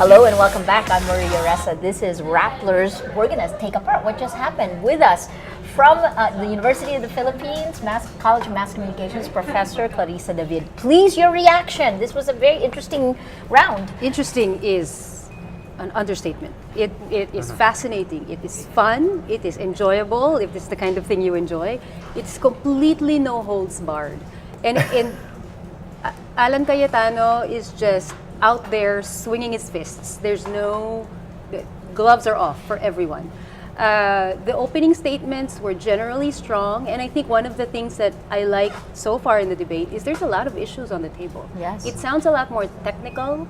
Hello and welcome back. I'm Maria Ressa. This is Rapplers. We're going to take apart what just happened. With us from the University of the Philippines, College of Mass Communications, Professor Clarissa David. Please, your reaction. This was a very interesting round. Interesting is an understatement. It is fascinating. It is fun. It is enjoyable. If it's the kind of thing you enjoy, it's completely no holds barred. And Alan Cayetano is just out there swinging his fists. The gloves are off for everyone. The opening statements were generally strong, and I think one of the things that I like so far in the debate is there's a lot of issues on the table. Yes. It sounds a lot more technical.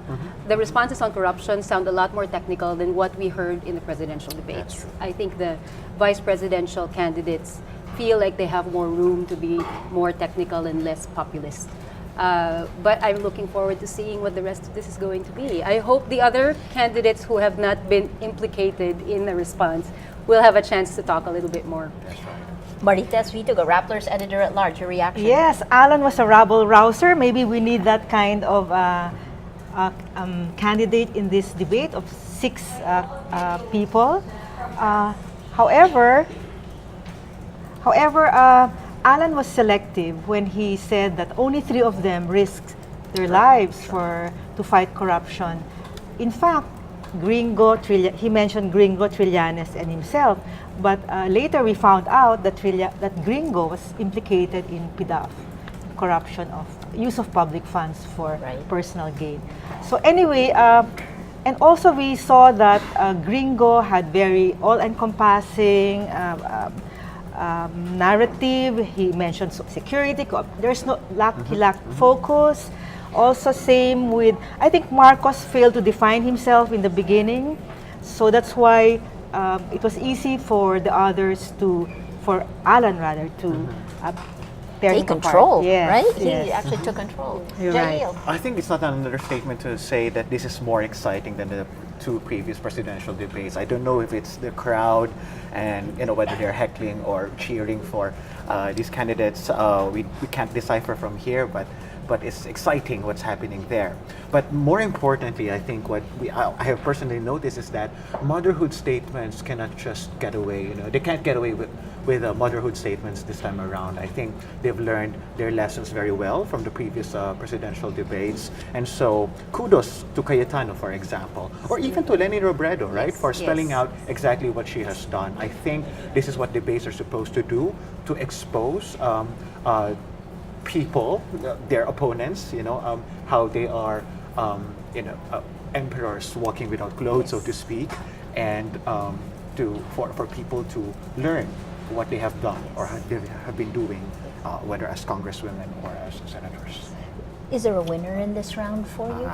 The responses on corruption sound a lot more technical than what we heard in the presidential debates. I think the vice presidential candidates feel like they have more room to be more technical and less populist. But I'm looking forward to seeing what the rest of this is going to be. I hope the other candidates who have not been implicated in the response will have a chance to talk a little bit more. Marites Vituga, Rapplers editor-at-large, your reaction? Yes, Alan was a rabble-rouser. Maybe we need that kind of candidate in this debate of 6 people. However, Alan was selective when he said that only 3 of them risked their lives to fight corruption. In fact, he mentioned Gringo, Trillanes, and himself, but later we found out that Gringo was implicated in PDAF, corruption of use of public funds for personal gain. So anyway, and also we saw that Gringo had very all-encompassing narrative. He mentioned security. He lacked focus. Also, same with, I think Marcos failed to define himself in the beginning, so that's why it was easy for the others for Alan rather, to tear Take him apart. control, Yes, right? yes. He actually took control. You're Jael. right. I think it's not an understatement to say that this is more exciting than the 2 previous presidential debates. I don't know if it's the crowd and whether they're heckling or cheering for these candidates. We can't decipher from here, but it's exciting what's happening there. But more importantly, I think what I have personally noticed is that motherhood statements cannot just get away. They can't get away with motherhood statements this time around. I think they've learned their lessons very well from the previous presidential debates. And so kudos to Cayetano, for example, or even to Leni Robredo, right, for spelling out exactly what she has done. I think this is what debates are supposed to do, to expose people, their opponents, how they are, emperors walking without clothes, so to speak, and for people to learn what they have done or have been doing, whether as congresswomen or as senators. Is there a winner in this round for you?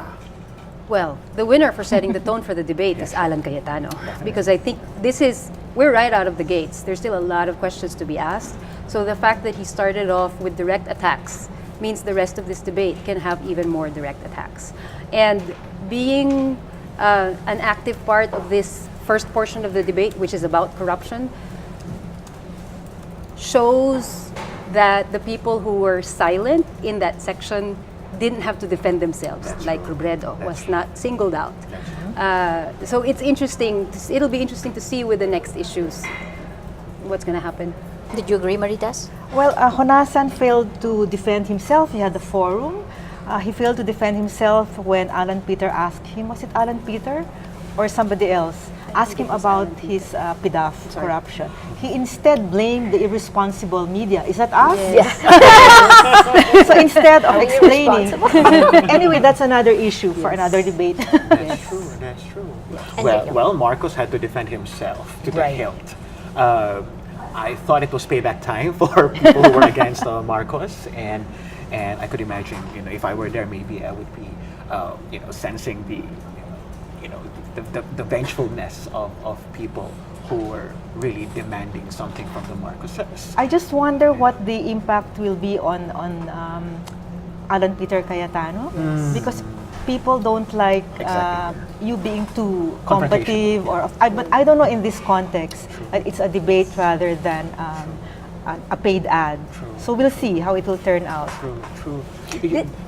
Well, the winner for setting the tone for the debate is Alan Cayetano, because I think we're right out of the gates. There's still a lot of questions to be asked. So the fact that he started off with direct attacks means the rest of this debate can have even more direct attacks. And being an active part of this first portion of the debate, which is about corruption, shows that the people who were silent in that section didn't have to defend themselves, like Robredo was not singled out. So it's interesting. It'll be interesting to see with the next issues what's going to happen. Did you agree, Marites? Well, Honasan failed to defend himself. He had the forum. He failed to defend himself when Alan Peter asked him, was it Alan Peter or somebody else? Asked him about his PDAF corruption. He instead blamed the irresponsible media. Is that us? Yes. So instead of explaining, anyway, that's another issue for another debate. That's true. That's true. Well, Marcos had to defend himself to get helped. I thought it was payback time for people who were against Marcos, and I could imagine, if I were there, maybe I would be, sensing the vengefulness of people who were really demanding something from the Marcoses. I just wonder what the impact will be on Alan Peter Cayetano, because people don't like you being too combative, but I don't know in this context. It's a debate rather than a paid ad. True. So we'll see how it will turn out. True.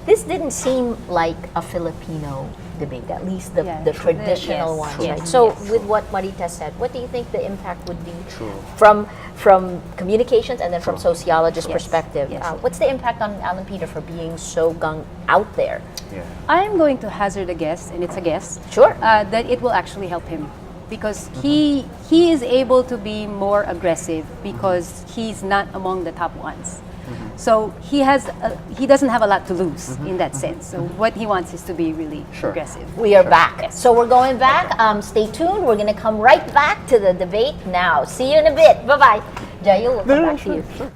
This didn't seem like a Filipino debate, at least the, Yeah, the true. traditional Yes, ones, yes, right? So yes. with what Marita said, what do you think the impact would be True. from communications and then from sociologist Yes, perspective? yes. What's the impact on Alan Peter for being so gung out there? Yeah. I'm going to hazard a guess, and it's a guess. Sure. That it will actually help him because he is able to be more aggressive because he's not among the top ones. So he doesn't have a lot to lose in that sense. So what he wants is to be really Sure. aggressive. We are back. So we're going back. Stay tuned. We're going to come right back to the debate now. See you in a bit. Bye-bye. Jayo, we'll come back to you. Sure.